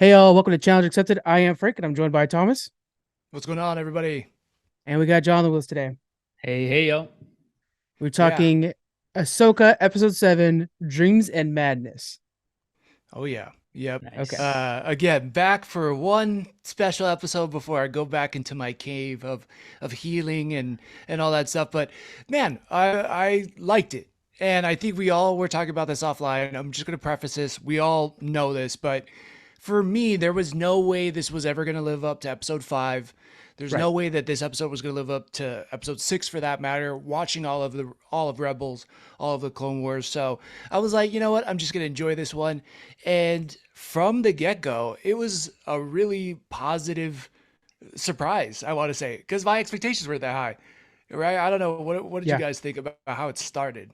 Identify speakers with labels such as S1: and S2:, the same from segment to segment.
S1: Hey all, welcome to Challenge Accepted. I am Frank and I'm joined by Thomas.
S2: What's going on, everybody?
S1: And we got John Lewis today.
S3: Hey, hey, yo.
S1: We're
S2: Yeah.
S1: talking Ahsoka episode 7, Dreams and Madness.
S2: Oh, yeah. Yep.
S1: Okay.
S3: Nice.
S2: Again, back for one special episode before I go back into my cave of healing and all that stuff. But man, I liked it. And I think we all were talking about this offline. I'm just going to preface this. We all know this, but for me, there was no way this was ever going to live up to episode 5. There's
S1: Right.
S2: no way that this episode was going to live up to episode 6 for that matter. Watching all of Rebels, all of the Clone Wars. So I was like, you know what? I'm just going to enjoy this one. And from the get-go, it was a really positive surprise, I want to say, because my expectations weren't that high. Right? I don't know. What did you
S1: Yeah.
S2: guys think about how it started?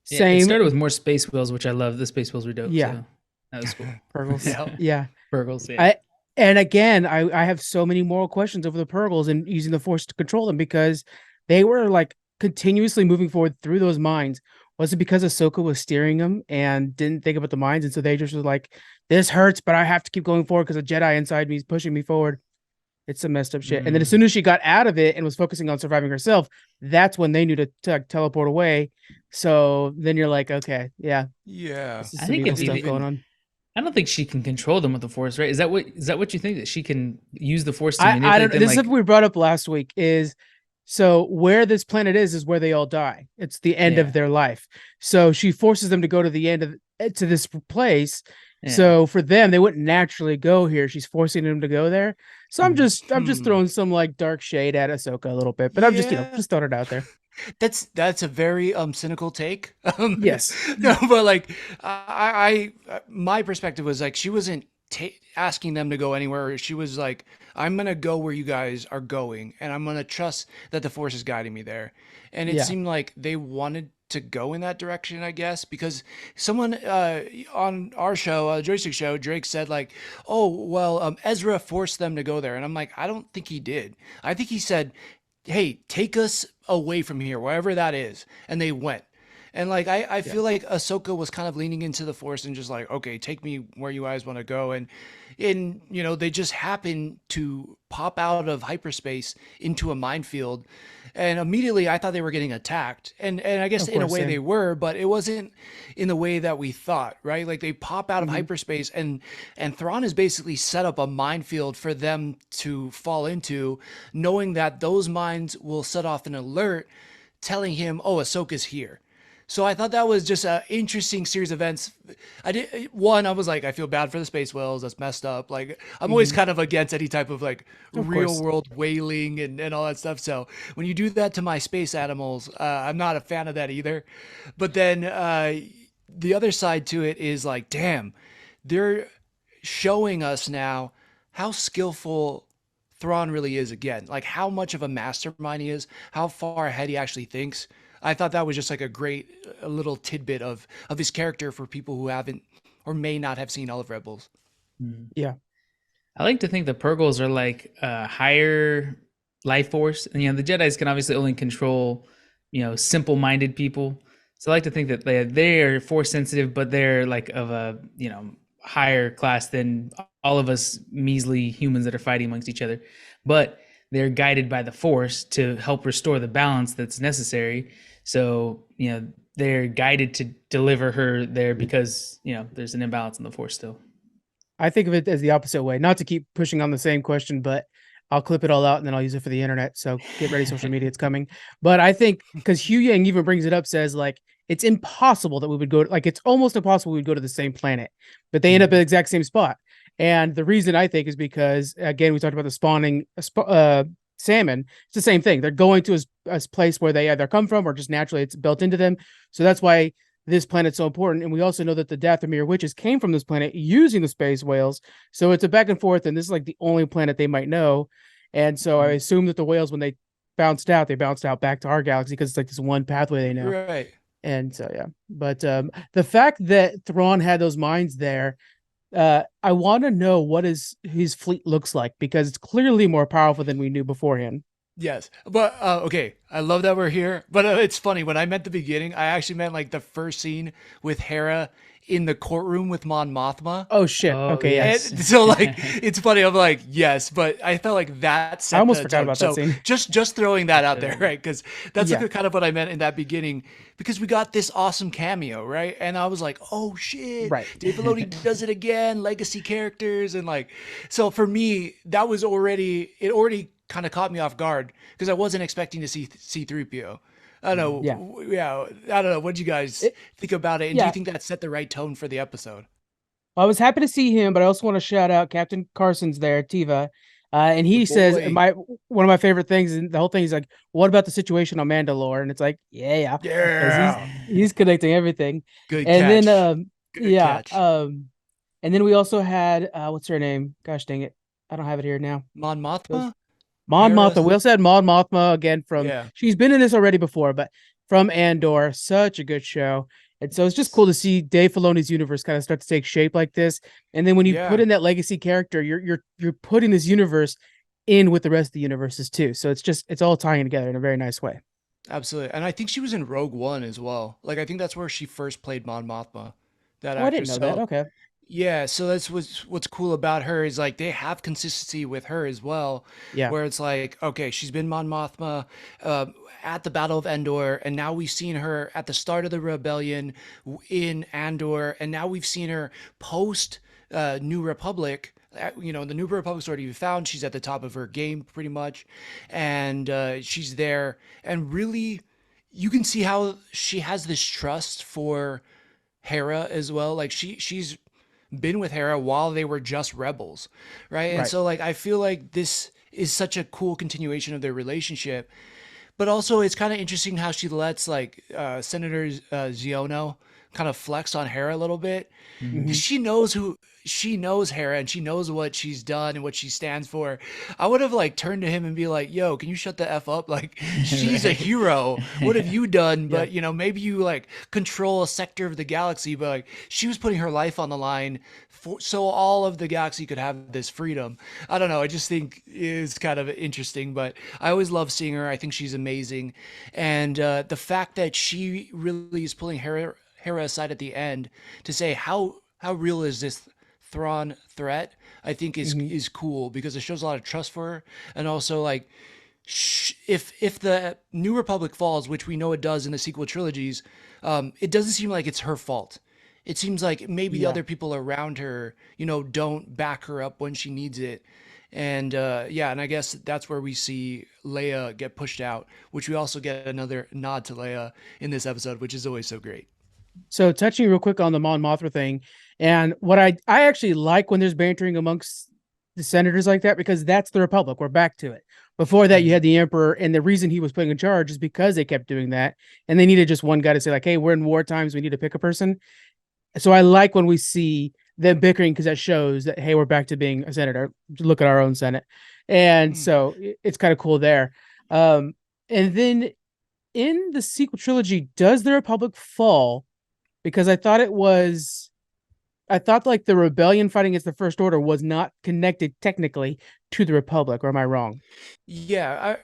S3: Yeah, it
S1: Same.
S3: started with more space wheels, which I love. The space wheels were dope.
S1: Yeah.
S3: So that was cool.
S1: Purgles.
S2: Yeah.
S1: Yeah.
S3: Burgles, yeah.
S1: I and again, I have so many moral questions over the Purgles and using the Force to control them because they were like continuously moving forward through those mines. Was it because Ahsoka was steering them and didn't think about the mines, and so they just were like, "This hurts, but I have to keep going forward because a Jedi inside me is pushing me forward." It's some messed up shit. And then as
S3: Mm.
S1: soon as she got out of it and was focusing on surviving herself, that's when they knew to like, teleport away. So then you're like, okay, yeah,
S2: Yeah.
S1: this is
S3: I
S1: some
S3: think
S1: evil
S3: it's
S1: stuff
S3: even.
S1: going on.
S3: I don't think she can control them with the force, right? Is that what you think, that she can use the force to
S1: I
S3: manipulate
S1: don't.
S3: them?
S1: This is
S3: Like,
S1: something we brought up last week. Is so where this planet is where they all die. It's the end of
S3: yeah,
S1: their life. So she forces them to go to the end of to this place.
S3: yeah.
S1: So for them, they wouldn't naturally go here. She's forcing them to go there. So
S3: Mhm.
S1: I'm just
S2: Hmm.
S1: throwing some like dark shade at Ahsoka a little bit, but I'm just
S2: Yeah.
S1: just throwing it out there.
S2: That's a very cynical take.
S1: Yes.
S2: No, but like my perspective was like she wasn't asking them to go anywhere. She was like, I'm gonna go where you guys are going, and I'm gonna trust that the Force is guiding me there. And it
S1: Yeah.
S2: seemed like they wanted to go in that direction, I guess, because someone on our show, Joystick Show, Drake said like, "Oh, well, Ezra forced them to go there," and I'm like, I don't think he did. I think he said, hey, take us away from here, wherever that is. And they went. And like I
S1: Yeah.
S2: feel like Ahsoka was kind of leaning into the force and just like, okay, take me where you guys want to go. And they just happened to pop out of hyperspace into a minefield. And immediately I thought they were getting attacked. And I guess
S1: Of
S2: in a
S1: course,
S2: way they
S1: same.
S2: were, but it wasn't in the way that we thought, right? Like they pop out of
S1: Hmm.
S2: hyperspace and Thrawn has basically set up a minefield for them to fall into, knowing that those mines will set off an alert telling him, "Oh, Ahsoka's here." So I thought that was just an interesting series of events. I was like, I feel bad for the space whales. That's messed up. Like, I'm always
S1: Hmm.
S2: kind of against any type of like
S1: Of
S2: real
S1: course.
S2: world whaling and all that stuff. So when you do that to my space animals, I'm not a fan of that either. But then the other side to it is like, damn, they're showing us now how skillful Thrawn really is again. Like how much of a mastermind he is, how far ahead he actually thinks. I thought that was just like a great a little tidbit of his character for people who haven't or may not have seen all of Rebels.
S3: Mhm.
S1: Yeah.
S3: I like to think the Purgles are like a higher life force, and the Jedi's can obviously only control, simple-minded people. So I like to think that they are force sensitive, but they're like of a higher class than all of us measly humans that are fighting amongst each other. But they're guided by the force to help restore the balance that's necessary. So they're guided to deliver her there because there's an imbalance in the force still.
S1: I think of it as the opposite way. Not to keep pushing on the same question, but I'll clip it all out and then I'll use it for the internet. So get ready, social media, it's coming. But I think because Hugh Yang even brings it up, says like it's impossible that we would go like it's almost impossible we would go to the same planet, but they end up at the exact same spot. And the reason I think is because again we talked about the spawning salmon. It's the same thing. They're going to a place where they either come from or just naturally it's built into them. So that's why this planet's so important. And we also know that the Dathomir witches came from this planet using the space whales. So it's a back and forth, and this is like the only planet they might know. And so I
S3: Mhm.
S1: assume that the whales, when they bounced out back to our galaxy because it's like this one pathway they know.
S2: Right.
S1: And so yeah. But the fact that Thrawn had those mines there, I want to know what his fleet looks like because it's clearly more powerful than we knew beforehand.
S2: Yes, but okay. I love that we're here, but it's funny when I meant the beginning. I actually meant like the first scene with Hera in the courtroom with Mon Mothma.
S1: Oh shit.
S3: Oh
S1: Okay, yeah.
S3: yes.
S2: And so like it's funny. I'm like yes, but I felt like that
S1: I
S2: set
S1: almost
S2: the
S1: forgot
S2: tone.
S1: about that
S2: So
S1: scene.
S2: just throwing that out there,
S3: Definitely.
S2: right? Because that's
S1: Yeah.
S2: like kind of what I meant in that beginning. Because we got this awesome cameo, right? And I was like, oh shit,
S1: Right.
S2: Dave Filoni does it again, legacy characters, and like so for me that was already kind of caught me off guard because I wasn't expecting to see C3PO. I don't
S1: Yeah.
S2: know. Yeah, I don't know. What do you guys
S1: It,
S2: think about it? And do you
S1: yeah.
S2: think that set the right tone for the episode?
S1: I was happy to see him, but I also want to shout out Captain Carson's there, Tiva. And
S2: The
S1: he says
S2: boy.
S1: my one of my favorite things, and the whole thing is like, what about the situation on Mandalore? And it's like, yeah, because
S2: Yeah.
S1: he's connecting everything.
S2: Good
S1: And then
S2: catch. Good
S1: yeah,
S2: catch.
S1: and then we also had what's her name? Gosh dang it. I don't have it here now.
S2: Mon
S1: It was
S2: Mothma?
S1: Mon Mothma.
S2: Hera's.
S1: We also had Mon Mothma again from
S2: Yeah.
S1: she's been in this already before, but from Andor. Such a good show. And so it's just cool to see Dave Filoni's universe kind of start to take shape like this. And then when you put
S2: Yeah.
S1: in that legacy character, you're putting this universe in with the rest of the universes too. So it's all tying together in a very nice way.
S2: Absolutely. And I think she was in Rogue One as well. Like I think that's where she first played Mon Mothma, that
S1: Oh, I didn't
S2: actress.
S1: know that.
S2: So
S1: Okay.
S2: yeah, so that's what's cool about her is like they have consistency with her as well,
S1: Yeah.
S2: where it's like, okay, she's been Mon Mothma uh, at the Battle of Endor, and now we've seen her at the start of the rebellion in Andor, and now we've seen her post New Republic. The New Republic's already found. She's at the top of her game pretty much, and she's there, and really, you can see how she has this trust for Hera as well. Like she's been with Hera while they were just rebels, right? And
S1: Right.
S2: so like I feel like this is such a cool continuation of their relationship. But also it's kind of interesting how she lets like Senator Ziono kind of flex on Hera a little bit because
S1: Hmm.
S2: she knows Hera and she knows what she's done and what she stands for. I would have like turned to him and be like, "Yo, can you shut the f up? Like, she's a
S3: Right.
S2: hero. What have you done?
S1: Yeah.
S2: But maybe you like control a sector of the galaxy, but like she was putting her life on the line so all of the galaxy could have this freedom. I don't know. I just think it's kind of interesting, but I always love seeing her. I think she's amazing, and the fact that she really is pulling Hera aside at the end to say how real is this Thrawn threat, I think
S1: Hmm.
S2: is cool because it shows a lot of trust for her, and also like if the New Republic falls, which we know it does in the sequel trilogies, it doesn't seem like it's her fault. It seems like maybe the
S1: Yeah.
S2: other people around her, don't back her up when she needs it. And yeah, and I guess that's where we see Leia get pushed out, which we also get another nod to Leia in this episode, which is always so great.
S1: So touching real quick on the Mon Mothma thing, and what I actually like when there's bantering amongst the senators like that because that's the Republic. We're back to it. Before that, you
S2: Mhm.
S1: had the Emperor, and the reason he was put in charge is because they kept doing that, and they needed just one guy to say like, "Hey, we're in war times. We need to pick a person." So I like when we see them bickering because that shows that hey, we're back to being a senator. Look at our own Senate, and
S2: Mm.
S1: so it's kind of cool there. Um, and then in the sequel trilogy, does the Republic fall? Because I thought like the rebellion fighting against the First Order was not connected technically to the Republic, or am I wrong?
S2: Yeah,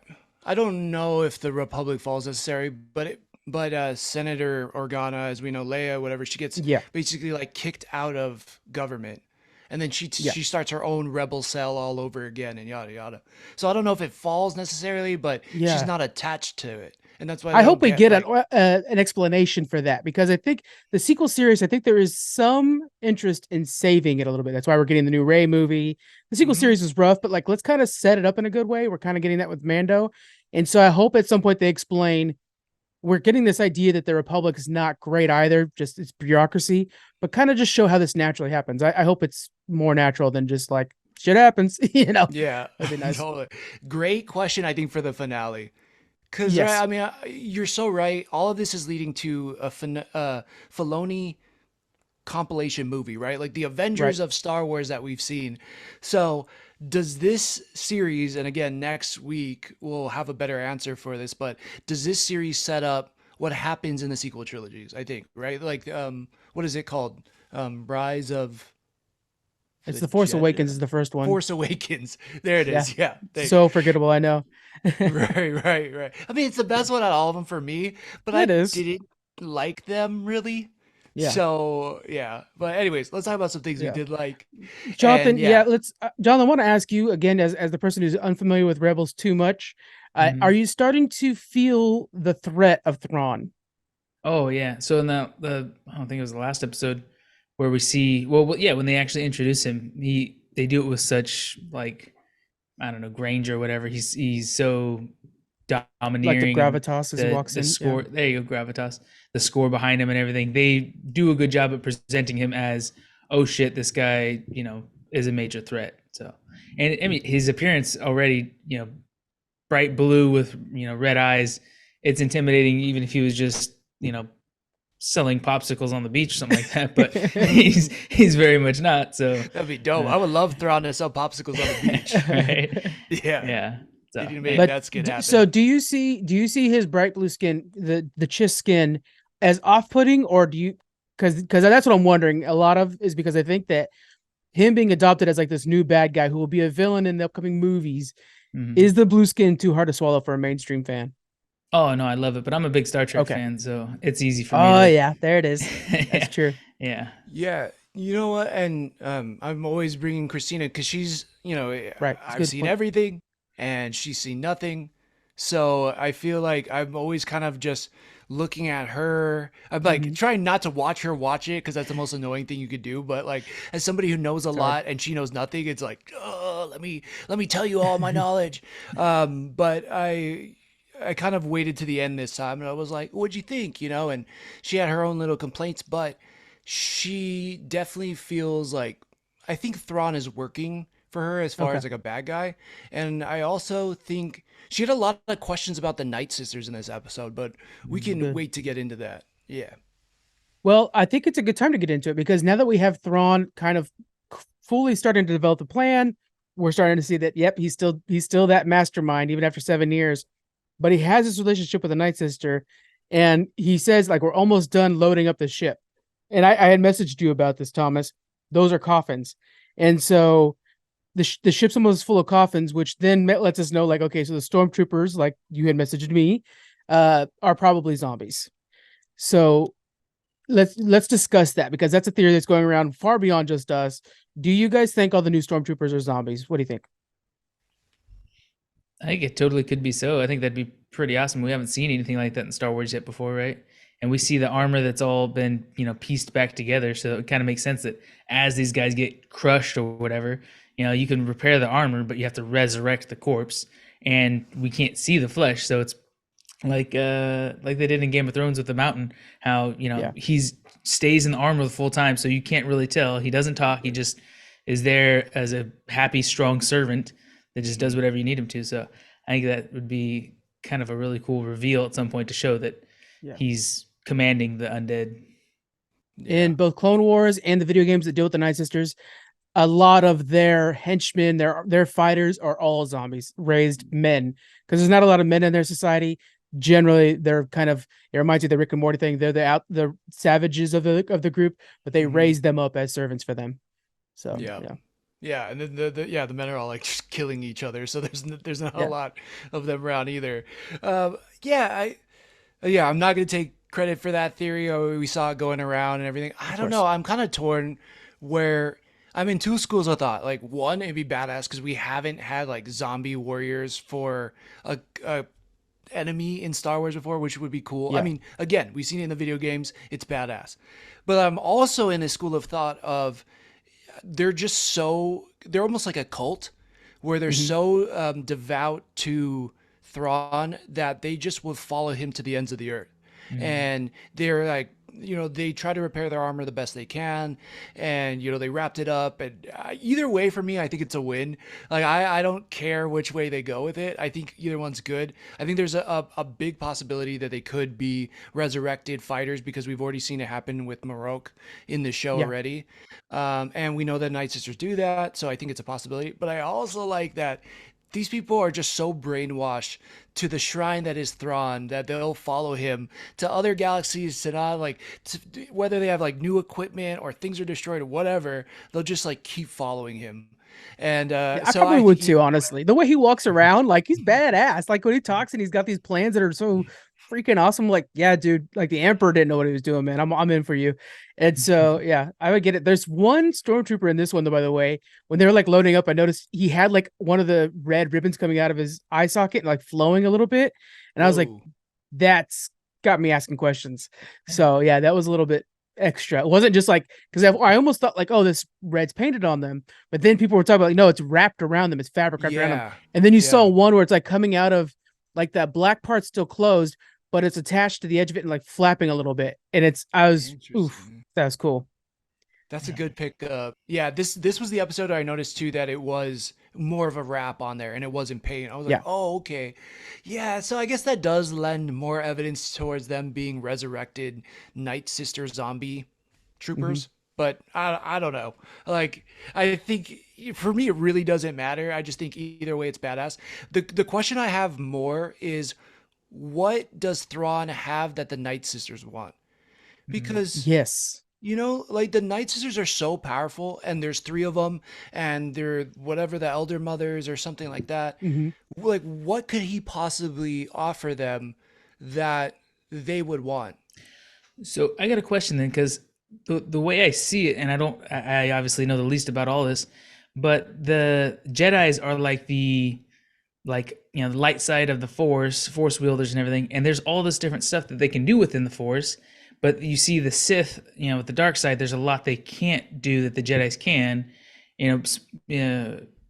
S2: I don't know if the Republic falls necessary, but Senator Organa, as we know, Leia, whatever, she gets
S1: Yeah,
S2: basically like kicked out of government, and then she
S1: yeah,
S2: she starts her own rebel cell all over again, and yada yada. So I don't know if it falls necessarily, but she's
S1: yeah.
S2: not attached to it, and that's why
S1: I
S2: they don't
S1: hope we
S2: get
S1: get
S2: like.
S1: an explanation for that because I think the sequel series, I think there is some interest in saving it a little bit. That's why we're getting the new Ray movie. The sequel
S2: Mhm.
S1: series is rough, but like let's kind of set it up in a good way. We're kind of getting that with Mando, and so I hope at some point they explain we're getting this idea that the Republic is not great either, just it's bureaucracy, but kind of just show how this naturally happens. I hope it's more natural than just like shit happens,
S2: Yeah,
S1: That'd be nice.
S2: totally. Great question, I think, for the finale. Because, right,
S1: Yes.
S2: I mean, you're so right. All of this is leading to a Filoni compilation movie, right? Like the
S1: Right.
S2: Avengers of Star Wars that we've seen. So, does this series, and again, next week we'll have a better answer for this, but does this series set up what happens in the sequel trilogies? I think, right? Like, what is it called? Rise of
S1: It's
S2: The
S1: the Force Awakens
S2: Jedi.
S1: is the first one.
S2: Force Awakens. There it
S1: Yeah.
S2: is. Yeah.
S1: So forgettable, I know.
S2: Right. I mean, it's the best one out of all of them for me, but I
S1: It is.
S2: didn't like them really.
S1: Yeah.
S2: So yeah. But anyways, let's talk about some things we
S1: Yeah.
S2: did like. And
S1: Jonathan, yeah,
S2: yeah.
S1: let's Jonathan, I want to ask you again as the person who's unfamiliar with Rebels too much. Are
S3: Mhm.
S1: you starting to feel the threat of Thrawn?
S3: Oh yeah. So in the I don't think it was the last episode where we see yeah, when they actually introduce him, they do it with such like, I don't know, Granger or whatever. He's so
S1: Like the
S3: domineering, and
S1: gravitas as he walks
S3: the
S1: in. Yeah.
S3: score, there you go, gravitas, the score behind him and everything. They do a good job of presenting him as, oh shit, this guy, is a major threat. So, and I mean his appearance already, bright blue with red eyes, it's intimidating even if he was just selling popsicles on the beach or something like that. But he's very much not. So
S2: That'd be dope. I would love Thrawn to sell popsicles on the beach.
S3: right,
S2: Yeah.
S3: yeah. So
S2: They need to make
S1: But
S2: that skit happen.
S1: so do you see his bright blue skin, the Chiss skin, as off-putting, or do you because that's what I'm wondering. A lot of is because I think that him being adopted as like this new bad guy who will be a villain in the upcoming movies, is the blue skin too hard to swallow for a mainstream fan?
S3: Oh no, I love it, but I'm a big Star Trek
S1: Okay.
S3: fan, so it's easy for me.
S1: Oh yeah, there it is. That's true.
S3: Yeah.
S2: Yeah, you know what? And I'm always bringing Christina because she's,
S1: Right.
S2: I've seen everything and she's seen nothing. So I feel like I'm always kind of just looking at her. I'm like trying not to watch her watch it because that's the most annoying thing you could do. But like as somebody who knows a lot and she knows nothing, it's like, oh, let me tell you all my knowledge. But I kind of waited to the end this time and I was like, what'd you think? And she had her own little complaints, but she definitely feels like I think Thrawn is working for her as far
S1: Okay.
S2: as like a bad guy. And I also think she had a lot of questions about the Night Sisters in this episode, but we can
S1: Good.
S2: wait to get into that. Yeah.
S1: Well, I think it's a good time to get into it because now that we have Thrawn kind of fully starting to develop the plan, we're starting to see that yep, he's still that mastermind even after 7 years. But he has this relationship with the Night Sister, and he says like we're almost done loading up the ship. And I had messaged you about this, Thomas. Those are coffins, and so the ship's almost full of coffins, which then lets us know like okay, so the stormtroopers, like you had messaged me, are probably zombies. So let's discuss that because that's a theory that's going around far beyond just us. Do you guys think all the new stormtroopers are zombies? What do you think?
S3: I think it totally could be so. I think that'd be pretty awesome. We haven't seen anything like that in Star Wars yet before, right? And we see the armor that's all been, pieced back together. So it kind of makes sense that as these guys get crushed or whatever, you can repair the armor, but you have to resurrect the corpse. And we can't see the flesh. So it's like they did in Game of Thrones with the Mountain, how, he's stays in the armor the full time. So you can't really tell. He doesn't talk. He just is there as a happy, strong servant that just does whatever you need him to. So I think that would be kind of a really cool reveal at some point to show that he's commanding the undead.
S1: In both Clone Wars and the video games that deal with the Night Sisters, a lot of their henchmen, their fighters are all zombies, raised men, because there's not a lot of men in their society. Generally, they're kind of, it reminds you of the Rick and Morty thing. They're the savages of the group, but they raise them up as servants for them. So
S2: Yeah, and then the men are all like just killing each other, so there's not a lot of them around either. I'm not gonna take credit for that theory. Or we saw it going around and everything. I don't know. I'm kind of torn. Where I'm in two schools of thought. Like one, it'd be badass because we haven't had like zombie warriors for a enemy in Star Wars before, which would be cool.
S1: Yeah.
S2: I mean, again, we've seen it in the video games. It's badass. But I'm also in a school of thought of they're almost like a cult where they're so devout to Thrawn that they just will follow him to the ends of the earth. And they're like, they try to repair their armor the best they can, and they wrapped it up. And either way, for me, I think it's a win. Like I don't care which way they go with it. I think either one's good. I think there's a big possibility that they could be resurrected fighters because we've already seen it happen with Marok in the show already, and we know that Night Sisters do that, so I think it's a possibility. But I also like that these people are just so brainwashed to the shrine that is Thrawn that they'll follow him to other galaxies to not like whether they have like new equipment or things are destroyed or whatever, they'll just like keep following him. And
S1: Yeah, I
S2: so
S1: probably
S2: I
S1: would
S2: think
S1: too, honestly. The way he walks around, like he's
S2: Mhm.
S1: badass. Like when he talks and he's got these plans that are so freaking awesome. Like, yeah, dude, like the Emperor didn't know what he was doing, man. I'm in for you. And so yeah, I would get it. There's one stormtrooper in this one, though, by the way. When they were like loading up, I noticed he had like one of the red ribbons coming out of his eye socket and like flowing a little bit. And I was like,
S2: Whoa.
S1: that's got me asking questions. So yeah, that was a little bit extra. It wasn't just like because I almost thought like, oh, this red's painted on them, but then people were talking about like, no, it's wrapped around them, it's fabric wrapped around them.
S2: Yeah.
S1: And then you saw
S2: Yeah.
S1: one where it's like coming out of like that black part's still closed, but it's attached to the edge of it and like flapping a little bit. And I was oof,
S2: Interesting.
S1: that was cool.
S2: That's a good pickup. Yeah, this was the episode I noticed too that it was more of a wrap on there and it wasn't paint. I was like,
S1: Yeah.
S2: oh, okay. Yeah, so I guess that does lend more evidence towards them being resurrected Night Sister zombie
S1: Mm-hmm.
S2: troopers. But I don't know. Like I think for me it really doesn't matter. I just think either way it's badass. The question I have more is what does Thrawn have that the Night Sisters want? Because
S1: Yes.
S2: like the Night Sisters are so powerful, and there's three of them, and they're whatever the Elder Mothers or something like that.
S1: Mm-hmm.
S2: Like, what could he possibly offer them that they would want?
S3: So I got a question then, because the way I see it, and I obviously know the least about all this, but the Jedi's are like the light side of the Force wielders and everything, and there's all this different stuff that they can do within the Force. But you see the Sith, with the dark side, there's a lot they can't do that the Jedi's can,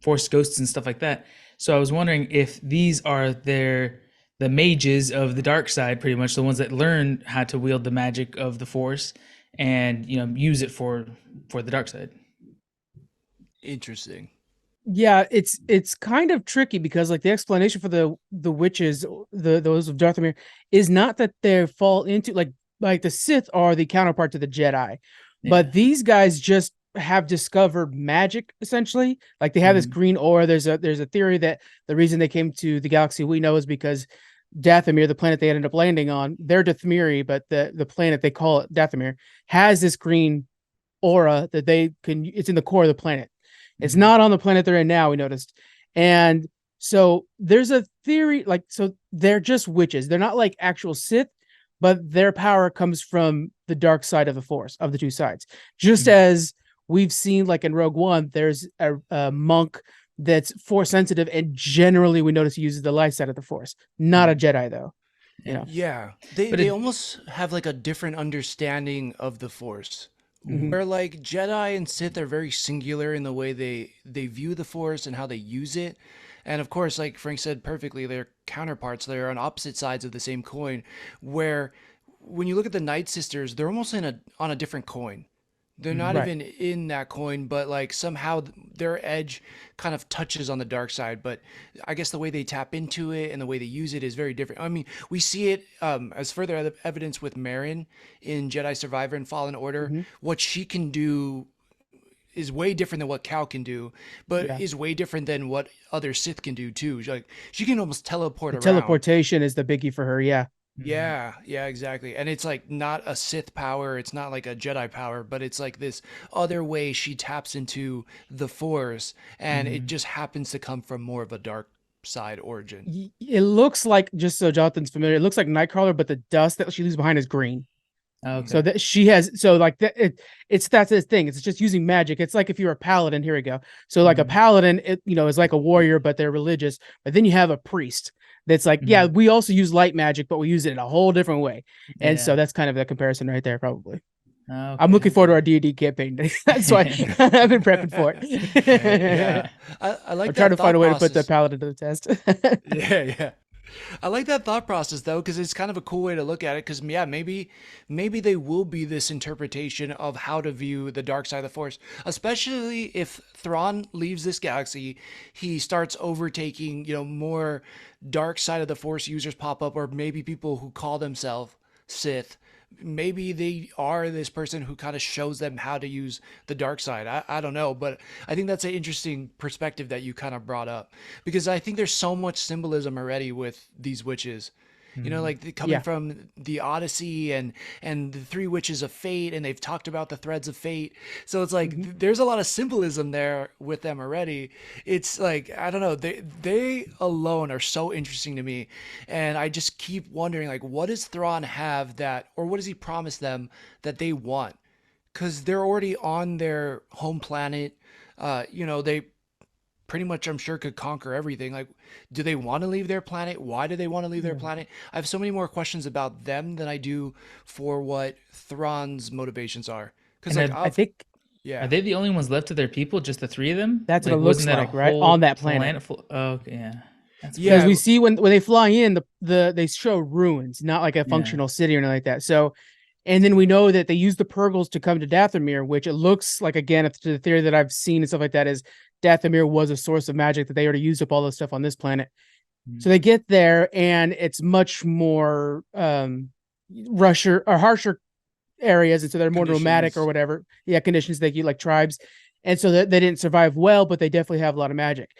S3: Force ghosts and stuff like that. So I was wondering if these are the mages of the dark side, pretty much the ones that learn how to wield the magic of the Force and use it for the dark side.
S2: Interesting.
S1: Yeah, it's kind of tricky because like the explanation for the witches, those of Dathomir, is not that they fall into like the Sith are the counterpart to the Jedi,
S3: Yeah.
S1: but these guys just have discovered magic essentially. Like they have this
S3: Mhm.
S1: green aura. There's a theory that the reason they came to the galaxy we know is because Dathomir, the planet they ended up landing on, they're Dathomiri, but the planet they call it Dathomir has this green aura that they can. It's in the core of the planet. It's
S3: Mhm.
S1: not on the planet they're in now, we noticed. And so there's a theory, like, so they're just witches. They're not like actual Sith, but their power comes from the dark side of the Force, of the two sides. Just
S3: Mhm.
S1: as we've seen, like in Rogue One, there's a monk that's Force sensitive, and generally we notice he uses the light side of the Force. Not a Jedi, though. You
S3: Yeah.
S1: know.
S2: Yeah, they
S3: But
S2: they
S3: it,
S2: almost have like a different understanding of the Force.
S1: Mhm.
S2: Where like Jedi and Sith are very singular in the way they view the Force and how they use it. And of course, like Frank said perfectly, they're counterparts. They're on opposite sides of the same coin. Where when you look at the Night Sisters, they're almost on a different coin. They're not
S3: Mhm.
S1: Right.
S2: even in that coin, but like somehow their edge kind of touches on the dark side. But I guess the way they tap into it and the way they use it is very different. I mean, we see it as further evidence with Marin in Jedi Survivor and Fallen Order.
S1: Mhm.
S2: What she can do is way different than what Cal can do, but
S1: Yeah.
S2: is way different than what other Sith can do too. Like she can almost teleport
S1: The
S2: around.
S1: teleportation is the biggie for her. Yeah.
S3: Mhm.
S2: Yeah, yeah, exactly. And it's like not a Sith power, it's not like a Jedi power, but it's like this other way she taps into the Force, and it
S3: Mhm.
S2: just happens to come from more of a dark side origin.
S1: It looks like, just so Jonathan's familiar, it looks like Nightcrawler, but the dust that she leaves behind is green. So
S3: Okay.
S1: that she has, so like that, that's his thing. It's just using magic. It's like if you're a paladin. Here we go. So like a
S3: Mhm.
S1: paladin, is like a warrior, but they're religious. But then you have a priest that's like, yeah,
S3: Mhm.
S1: we also use light magic, but we use it in a whole different way. And so
S3: Yeah.
S1: that's kind of the comparison right there, probably. I'm
S3: Okay.
S1: looking forward to our D&D campaign. That's why I've been prepping for it.
S2: Yeah, I like
S1: I'm trying
S2: that
S1: to find
S2: thought
S1: a way to put the
S2: process.
S1: paladin to the test.
S2: Yeah, yeah. I like that thought process though, because it's kind of a cool way to look at it. Because yeah, maybe they will be this interpretation of how to view the dark side of the Force, especially if Thrawn leaves this galaxy, he starts overtaking. More dark side of the Force users pop up, or maybe people who call themselves Sith maybe they are this person who kind of shows them how to use the dark side. I don't know, but I think that's an interesting perspective that you kind of brought up, because I think there's so much symbolism already with these witches. You know, like coming
S1: Yeah.
S2: from the Odyssey and the three witches of fate, and they've talked about the threads of fate. So it's like there's a lot of symbolism there with them already. It's like, I don't know, they alone are so interesting to me, and I just keep wondering, like, what does Thrawn have that, or what does he promise them that they want? Because they're already on their home planet. You know, they pretty much, I'm sure, could conquer everything. Like, do they want to leave their planet? Why do they want to leave their planet? I have so many more questions about them than I do for what Thrawn's motivations are. Because,
S3: And
S2: like,
S1: I think
S2: yeah,
S3: Are they the only ones left of their people? Just the three of them?
S1: that's what
S3: Like,
S1: it looks
S3: wasn't that a
S1: like, right?
S3: whole
S1: On that planet.
S3: full? Oh, okay, yeah. That's
S2: Yeah.
S1: Because we see when they fly in, they show ruins, not like a
S3: Yeah.
S1: functional city or anything like that. So, and then we know that they use the Purgles to come to Dathomir, which it looks like, again, to the theory that I've seen and stuff like that, is Dathomir was a source of magic that they already used up all this stuff on this planet. So they get there, and it's much more rusher or harsher areas, and so they're more nomadic or
S2: Conditions.
S1: whatever. Yeah, conditions they get, like tribes, and so they didn't survive well, but they definitely have a lot of magic.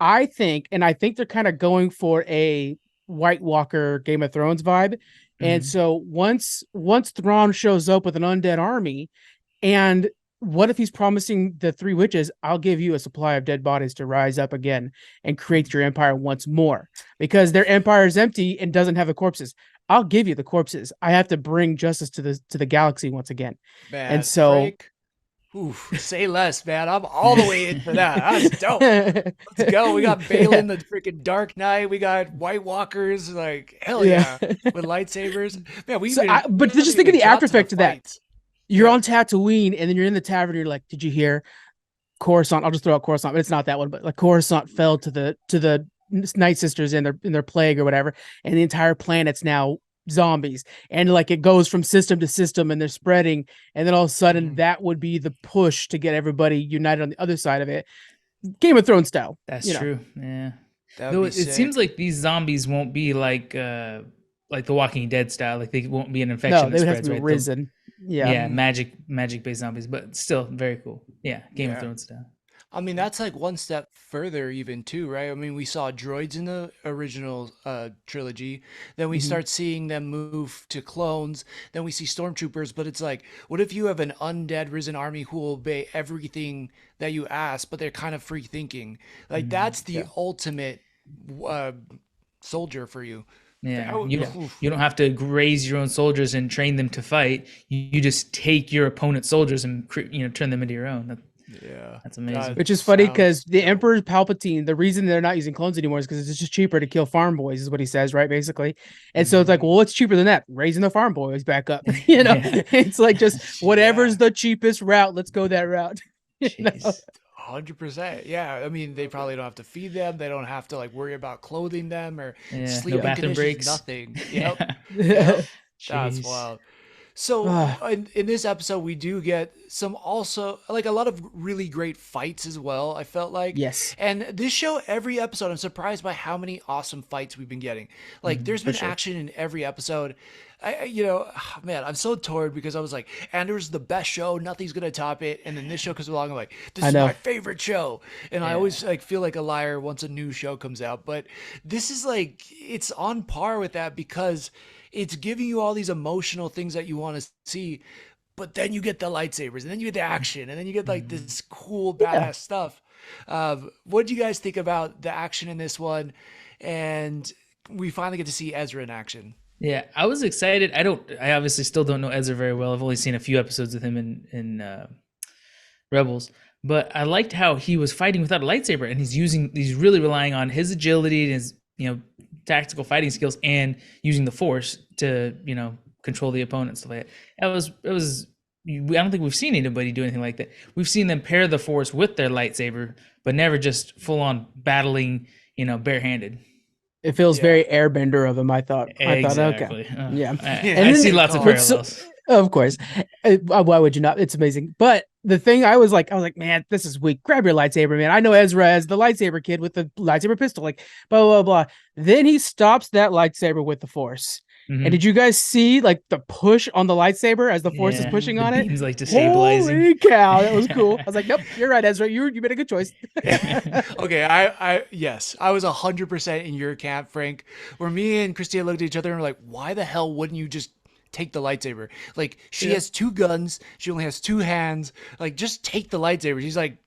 S1: I think they're kind of going for a White Walker Game of Thrones vibe. And
S3: Mhm.
S1: so once Thrawn shows up with an undead army, and what if he's promising the three witches, I'll give you a supply of dead bodies to rise up again and create your empire once more, because their empire is empty and doesn't have the corpses. I'll give you the corpses. I have to bring justice to the galaxy once again.
S2: man,
S1: And so
S2: Frank, oof, say less, man. I'm all the way in for that. That's dope. Let's go. We got Balin, the freaking Dark Knight. We got White Walkers. Like, hell yeah. With lightsabers. Man,
S1: But
S2: we
S1: just
S2: haven't
S1: think of
S2: even
S1: the
S2: got
S1: after
S2: to the
S1: effect of that.
S2: fights.
S1: You're
S2: Yeah.
S1: on Tatooine, and then you're in the tavern. You're like, did you hear Coruscant? I'll just throw out Coruscant, but it's not that one. But like, Coruscant fell to the Night Sisters in their plague or whatever, and the entire planet's now zombies. And like, it goes from system to system, and they're spreading. And then all of a sudden,
S2: Mhm.
S1: that would be the push to get everybody united on the other side of it. Game of Thrones style.
S3: That's
S1: you know.
S3: true. Yeah.
S2: That
S3: Though
S2: would be
S3: it seems
S2: sick.
S3: like these zombies won't be like the Walking Dead style. Like they won't be an infection
S1: No,
S3: that
S1: they would have
S3: spreads,
S1: to be
S3: right? They'll-
S1: risen. Yeah.
S3: yeah, magic based zombies, but still very cool. Yeah, Game of
S2: Yeah.
S3: Thrones style.
S2: I mean, that's like one step further, even too, right? I mean, we saw droids in the original trilogy. Then we
S1: Mhm.
S2: start seeing them move to clones. Then we see stormtroopers. But it's like, what if you have an undead risen army who will obey everything that you ask, but they're kind of free thinking? Like, that's the
S1: Yeah.
S2: ultimate uh, soldier for you.
S3: Yeah,
S2: That would-
S3: you don't have to raise your own soldiers and train them to fight. You just take your opponent's soldiers and turn them into your own.
S2: Yeah,
S3: That's amazing.
S1: Which is funny
S2: sounds
S1: because the
S2: dope.
S1: Emperor Palpatine, the reason they're not using clones anymore is because it's just cheaper to kill farm boys, is what he says, right? Basically. And so it's like, well, what's cheaper than that? Raising the farm boys back up.
S3: Yeah.
S1: It's like, just whatever's
S2: Yeah.
S1: the cheapest route, let's go that route. You know?
S3: Jeez.
S2: 100%. Yeah, I mean, they probably don't have to feed them. They don't have to like worry about clothing them or
S3: Yeah,
S2: sleeping
S3: no bathroom
S2: conditions.
S3: breaks.
S2: Nothing. Yep.
S3: Yeah.
S2: Yep. That's
S3: Jeez.
S2: wild. So
S1: Ah.
S2: in this episode, we do get some also like a lot of really great fights as well. I felt like
S1: Yes.
S2: and this show, every episode, I'm surprised by how many awesome fights we've been getting. Like, there's been
S1: sure.
S2: action in every episode. Man, I'm so torn because I was like, Andor's the best show, nothing's gonna top it, and then this show comes along, I'm like, this
S1: I
S2: is
S1: know.
S2: my favorite show, and I always like feel like a liar once a new show comes out, but this is like, it's on par with that because it's giving you all these emotional things that you want to see, but then you get the lightsabers, and then you get the action, and then you get like this cool badass stuff. What do you guys think about the action in this one? And we finally get to see Ezra in action.
S3: Yeah, I was excited. I obviously still don't know Ezra very well. I've only seen a few episodes with him in Rebels, but I liked how he was fighting without a lightsaber, and he's really relying on his agility and his tactical fighting skills, and using the Force to control the opponent, stuff like that. It was. I don't think we've seen anybody do anything like that. We've seen them pair the Force with their lightsaber, but never just full on battling, barehanded.
S1: It feels
S2: Yeah.
S1: very airbender of him, I thought.
S3: Exactly.
S1: Okay. Yeah.
S3: I
S1: And
S3: see
S1: then-
S3: lots of
S1: but so-
S3: parallels.
S1: Of course. Why would you not? It's amazing. But the thing I was like, man, this is weak. Grab your lightsaber, man. I know Ezra as the lightsaber kid with the lightsaber pistol, like blah, blah, blah. Then he stops that lightsaber with the Force. And
S3: Mhm.
S1: did you guys see like the push on the lightsaber as the Force is
S3: Yeah,
S1: pushing
S3: the
S1: on it?
S3: beams like destabilizing.
S1: Holy cow, that was cool. I was like, nope, you're right, Ezra. You made a good choice.
S2: Okay, yes, I was 100% in your camp, Frank. Where me and Christina looked at each other and were like, "Why the hell wouldn't you just take the lightsaber? Like, she
S1: Yeah.
S2: has two guns, she only has two hands. Like, just take the lightsaber." She's like,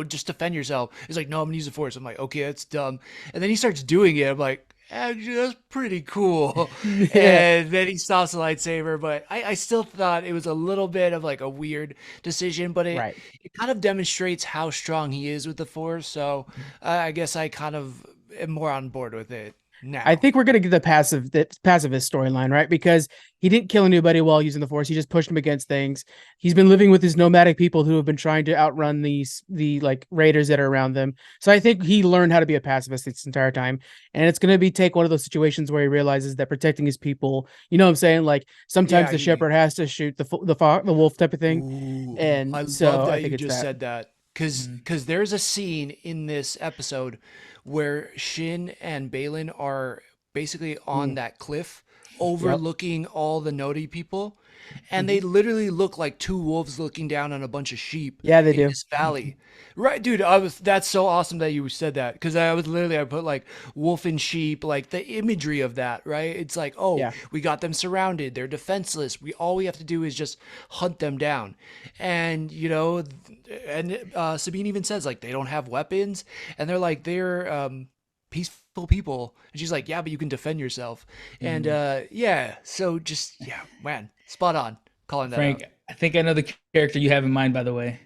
S2: just defend yourself. He's like, "No, I'm gonna use the Force." I'm like, "Okay, that's dumb." And then he starts doing it. I'm like, actually, that's pretty cool.
S1: Yeah.
S2: And then he stops the lightsaber, but I still thought it was a little bit of like a weird decision, but it
S1: Right.
S2: it kind of demonstrates how strong he is with the Force. So I guess I kind of am more on board with it
S1: I
S2: now.
S1: think we're gonna get the pacifist storyline, right? Because he didn't kill anybody while using the Force. He just pushed him against things. He's been living with his nomadic people who have been trying to outrun the like raiders that are around them. So I think he learned how to be a pacifist this entire time. And it's gonna be take one of those situations where he realizes that protecting his people, you know what I'm saying? Like sometimes
S2: Yeah,
S1: the shepherd has to shoot the wolf type of thing.
S2: ooh,
S1: And
S2: I love
S1: so I
S2: that
S1: think
S2: you
S1: it's
S2: just
S1: that.
S2: said that because
S3: Mhm.
S2: there's a scene in this episode where Shin and Balin are basically on
S1: Mm,
S2: that cliff
S1: yep.
S2: overlooking all the Nodi people, and
S1: Hmm.
S2: they literally look like two wolves looking down on a bunch of sheep
S1: Yeah, they
S2: in
S1: do.
S2: this valley. Right, dude, that's so awesome that you said that because I put like wolf and sheep, like the imagery of that, right? It's like, oh,
S1: Yeah.
S2: we got them surrounded, they're defenseless. All we have to do is just hunt them down. And Sabine even says like they don't have weapons, and they're peaceful people. And she's like, yeah, but you can defend yourself. And
S3: Mhm.
S2: yeah, so just yeah, man, spot on calling that
S3: Frank,
S2: out.
S3: I think I know the character you have in mind, by the way,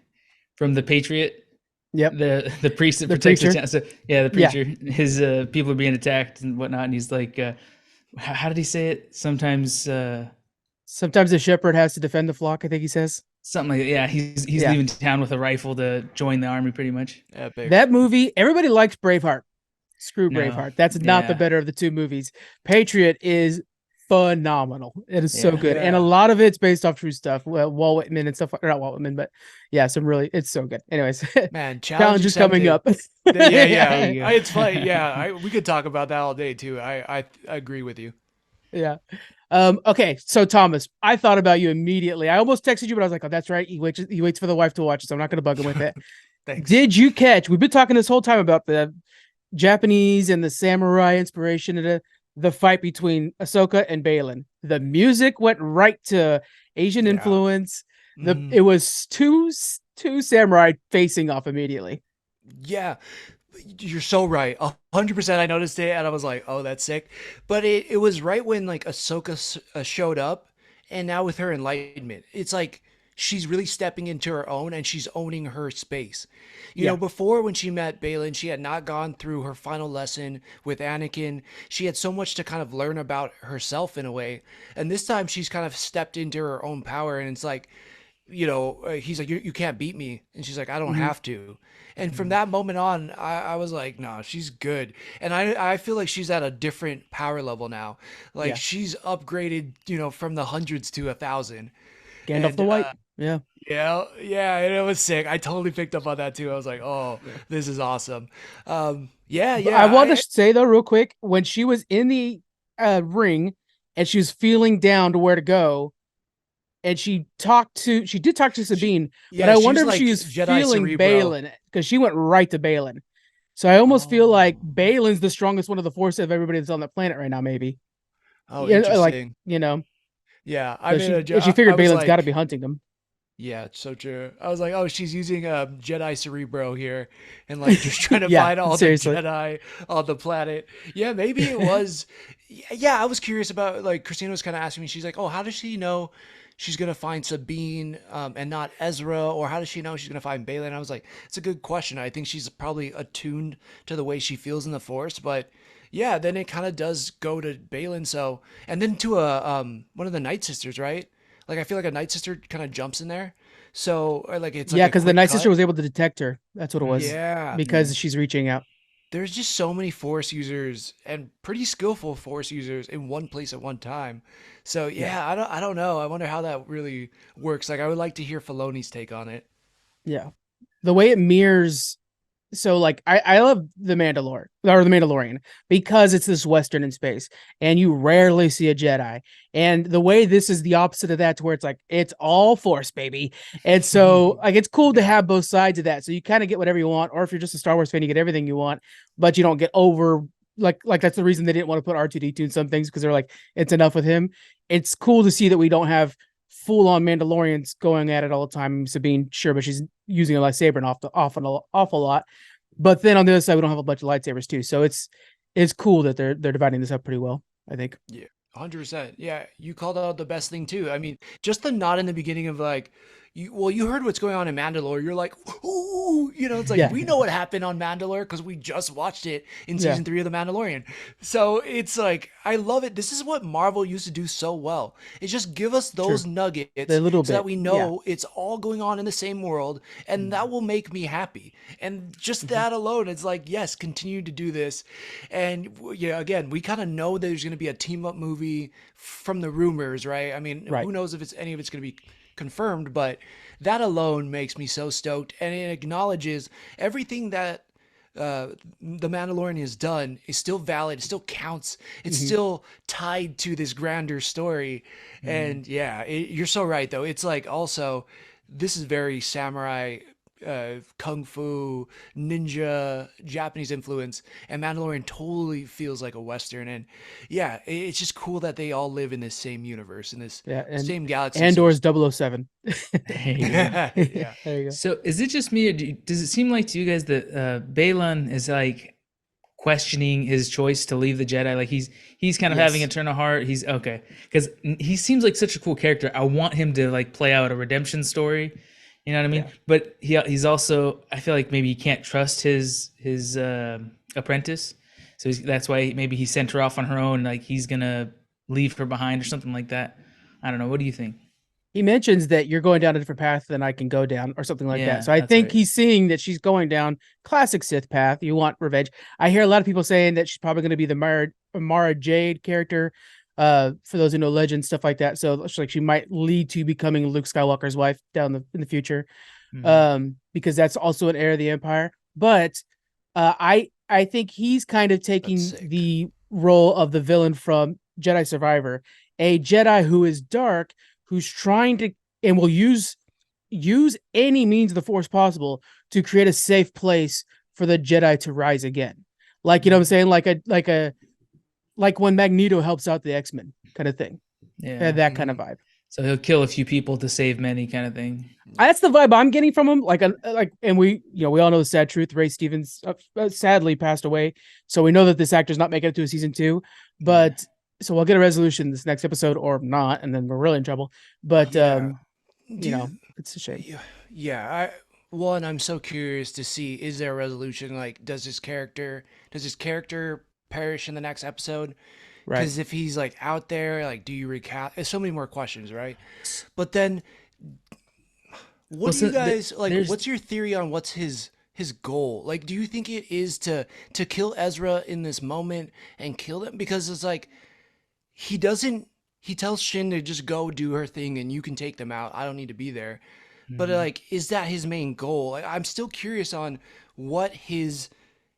S3: from the Patriot,
S1: Yep.
S3: the priest that
S1: The
S3: protects the
S1: preacher.
S3: town. So yeah, the
S1: Yeah.
S3: preacher. His people are being attacked and whatnot, and he's like, how did he say it? Sometimes
S1: Sometimes the shepherd has to defend the flock, I think he says.
S3: something like that. Yeah, he's
S1: Yeah.
S3: leaving town with a rifle to join the army, pretty much.
S2: Epic.
S1: That movie, everybody likes Braveheart. Screw
S3: No,
S1: Braveheart. That's not the
S3: yeah,
S1: better of the two movies. Patriot is phenomenal. It is so
S3: yeah.
S1: good. And a
S2: Yeah.
S1: lot of it's based off true stuff. Well, Walt Whitman and stuff, or not Walt Whitman, but yeah, it's so good. Anyways,
S2: Man, challenge
S1: challenge is coming
S2: accepted.
S1: up.
S2: Yeah,
S3: There
S2: yeah.
S3: you go.
S2: It's funny. Yeah, we could talk about that all day too. I agree with you.
S1: Yeah. Okay, so Thomas, I thought about you immediately. I almost texted you, but I was like, oh, that's right. He waits for the wife to watch it, so I'm not gonna bug him with it.
S2: Thanks.
S1: Did you catch? We've been talking this whole time about the Japanese and the samurai inspiration of the fight between Ahsoka and Balin. The music went right to Asian
S2: Yeah.
S1: influence.
S2: Mhm.
S1: It was two samurai facing off immediately.
S2: Yeah. You're so right. 100%. I noticed it and I was like, "Oh, that's sick." But it was right when like Ahsoka showed up, and now with her enlightenment, it's like she's really stepping into her own and she's owning her space.
S1: Yeah.
S2: Before when she met Balin, she had not gone through her final lesson with Anakin. She had so much to kind of learn about herself in a way. And this time she's kind of stepped into her own power, and it's like, he's like, you can't beat me. And she's like, I don't
S1: Hmm.
S2: have to. And from
S3: Mhm.
S2: that moment on, I was like, no, she's good. And I feel like she's at a different power level now. Like
S1: Yeah.
S2: she's upgraded, from the hundreds to 1,000.
S1: Gandalf
S2: And
S1: the White. Yeah.
S2: yeah, yeah, and it was sick. I totally picked up on that too. I was like, oh,
S1: Yeah.
S2: this is awesome. Yeah,
S1: But I
S2: yeah,
S1: want to say though, real quick, when she was in the ring and she was feeling down to where to go, and she did talk to
S2: she,
S1: Sabine, but
S2: yeah,
S1: I
S2: she
S1: wonder
S2: was
S1: if she
S2: like
S1: was
S2: Jedi
S1: feeling
S2: Cerebro.
S1: Balin because she went right to Balin. So I almost feel like
S2: Oh,
S1: Balin's the strongest one of the force of everybody that's on the planet right now, maybe.
S2: oh,
S1: Yeah, like
S2: interesting.
S1: because
S2: Yeah, I made a
S1: she
S2: I
S1: figured
S2: was
S1: Balin's got to be
S2: like,
S1: hunting them.
S2: yeah, it's so true. I was like, oh, she's using a Jedi Cerebro here, and like just trying to
S1: Yeah,
S2: find all the
S1: seriously.
S2: Jedi on the planet. Yeah, maybe it was. Yeah, I was curious about like Christina was kind of asking me. She's like, oh, how does she know she's gonna find Sabine and not Ezra, or how does she know she's gonna find Balin? I was like, it's a good question. I think she's probably attuned to the way she feels in the Force, but yeah, then it kind of does go to Balin. So and then to a one of the Night Sisters, right? Like I feel like a Night Sister kind of jumps in there. So or like it's like
S1: Yeah,
S2: a
S1: because the
S2: quick
S1: Night Sister
S2: cut.
S1: was able to detect her. That's what it was
S2: Yeah.
S1: because she's reaching out.
S2: There's just so many Force users and pretty skillful Force users in one place at one time. So
S1: Yeah,
S2: yeah, I don't know. I wonder how that really works. Like I would like to hear Filoni's take on it.
S1: yeah. The way it mirrors so like I love the Mandalorian because it's this Western in space and you rarely see a Jedi. And the way this is the opposite of that, to where it's like it's all Force, baby. And so like it's cool to have both sides of that. So you kind of get whatever you want, or if you're just a Star Wars fan, you get everything you want, but you don't get over like that's the reason they didn't want to put R2D2 in some things, because they're like, it's enough with him. It's cool to see that we don't have full on Mandalorians going at it all the time. Sabine, sure, but she's using a lightsaber an awful lot. But then on the other side, we don't have a bunch of lightsabers too. So it's cool that they're dividing this up pretty well, I think.
S2: Yeah, 100%. Yeah, you called out the best thing too. I mean, just the nod in the beginning of like, you heard what's going on in Mandalore. You're like, ooh, it's like,
S1: Yeah.
S2: we know what happened on Mandalore because we just watched it in
S1: Yeah.
S2: season 3 of The Mandalorian. So it's like, I love it. This is what Marvel used to do so well. It's just give us those nuggets
S1: The little
S2: so that
S1: bit,
S2: we know it's all going on in the same world, and that will make me happy. And just that alone, it's like, yes, continue to do this. And yeah, again, we kind of know there's going to be a team up movie from the rumors, right? I mean,
S1: Right.
S2: who knows if any of it's going to be confirmed, but that alone makes me so stoked, and it acknowledges everything that the Mandalorian has done is still valid. It still counts. It's still tied to this grander story. And yeah, you're so right though. It's like, also, this is very samurai, kung fu, ninja, Japanese influence, and Mandalorian totally feels like a Western. And yeah, it's just cool that they all live in this same universe, in this
S1: and
S2: same galaxy.
S1: Andor's 007.
S3: There you go.
S2: Yeah.
S1: There you go.
S3: So is it just me, or does it seem like to you guys that Balon is like questioning his choice to leave the Jedi? Like he's kind of having a turn of heart. He's okay, because he seems like such a cool character. I want him to like play out a redemption story. You know what I mean?
S1: Yeah.
S3: But he's also, I feel like maybe he can't trust his apprentice, so that's why maybe he sent her off on her own. Like he's gonna leave her behind or something like that. I don't know. What do you think?
S1: He mentions that you're going down a different path than I can go down, or something like
S3: Yeah,
S1: that. So I
S3: that's
S1: think
S3: right.
S1: he's seeing that she's going down classic Sith path. You want revenge. I hear a lot of people saying that she's probably going to be the Mara Jade character. For those who know Legend, stuff like that. So it's like she might lead to becoming Luke Skywalker's wife in the future. Because that's also an heir of the Empire. But I think he's kind of taking the role of the villain from Jedi Survivor, a Jedi who is dark, who's trying to and will use any means of the Force possible to create a safe place for the Jedi to rise again. Like, you know what I'm saying? Like when Magneto helps out the X-Men kind of thing.
S3: Yeah,
S1: That kind of vibe.
S3: So he'll kill a few people to save many, kind of thing.
S1: That's the vibe I'm getting from him. And we all know the sad truth. Ray Stevens sadly passed away, so we know that this actor's not making it to a season 2. But so we'll get a resolution this next episode, or not, and then we're really in trouble. But it's a shame.
S2: Yeah. I'm so curious to see, is there a resolution? Like, does his character perish in the next episode?
S1: Right.
S2: Because if he's like out there, like, do you recast? There's so many more questions, right? But then, what do you guys like? What's your theory on what's his goal? Like, do you think it is to kill Ezra in this moment and kill them? Because it's like he tells Shin to just go do her thing and you can take them out. I don't need to be there. But like, is that his main goal? Like, I'm still curious on what he's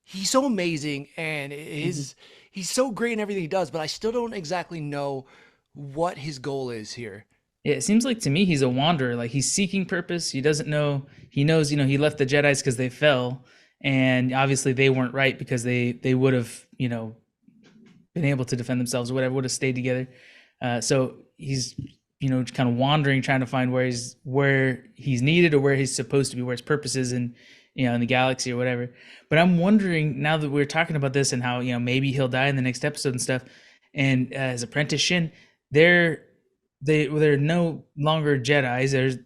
S2: so amazing, and he's so great in everything he does, but I still don't exactly know what his goal is here.
S3: Yeah, it seems like to me he's a wanderer. Like he's seeking purpose. He doesn't know. He knows, he left the Jedis because they fell, and obviously they weren't right, because they would have, been able to defend themselves or whatever, would have stayed together. So he's, kind of wandering, trying to find where he's needed, or where he's supposed to be, where his purpose is in the galaxy or whatever. But I'm wondering, now that we're talking about this and how, maybe he'll die in the next episode and stuff, and his apprentice Shin, they're no longer Jedis. There's,